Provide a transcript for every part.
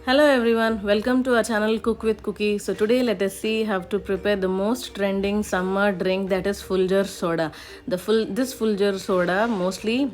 Hello everyone, welcome to our channel Cook with Cookie. So today let us see how to prepare the most trending summer drink, that is Fuljar soda. This Fuljar soda mostly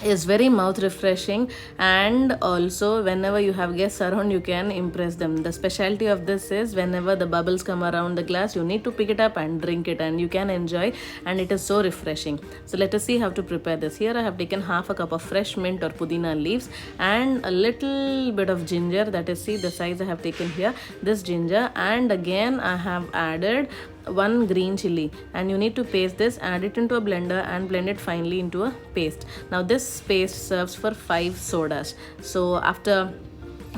is very mouth refreshing, and also whenever you have guests around you can impress them. The specialty of this is whenever the bubbles come around the glass, you need to pick it up and drink it and you can enjoy, and it is so refreshing. So let us see how to prepare this. Here I have taken half a cup of fresh mint or pudina leaves and a little bit of ginger, that is, see the size I have taken here, this ginger, and again I have added one green chili, and you need to paste this, add it into a blender and blend it finely into a paste. Now this paste serves for 5 sodas. So after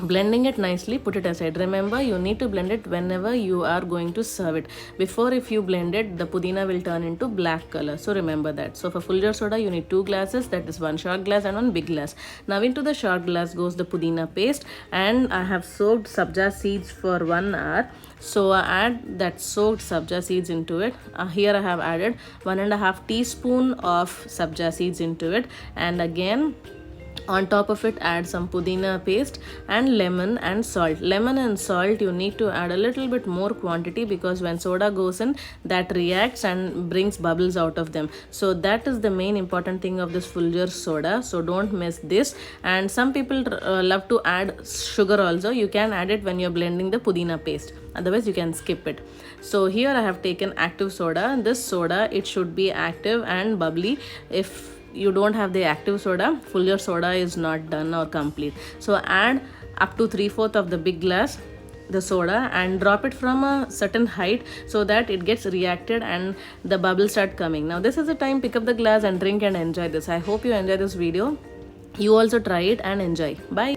blending it nicely, put it aside. Remember, you need to blend it whenever you are going to serve it. Before, if you blend it, the pudina will turn into black color, so remember that. So for Fuljar soda you need 2 glasses, that is 1 short glass and 1 big glass. Now into the short glass goes the pudina paste, and I have soaked sabja seeds for 1 hour. So I add that soaked sabja seeds into it. Here I have added 1.5 teaspoon of sabja seeds into it, and again on top of it add some pudina paste and lemon and salt. Lemon and salt you need to add a little bit more quantity, because when soda goes in, that reacts and brings bubbles out of them. So that is the main important thing of this Fuljar soda, so don't miss this. And some people love to add sugar also. You can add it when you're blending the pudina paste, otherwise you can skip it. So here I have taken active soda. This soda, it should be active and bubbly. If you don't have the active soda, Fuljar soda is not done or complete. So add up to 3/4 of the big glass the soda and drop it from a certain height so that it gets reacted and the bubbles start coming. Now this is the time, pick up the glass and drink and enjoy this. I hope you enjoy this video. You also try it and enjoy. Bye.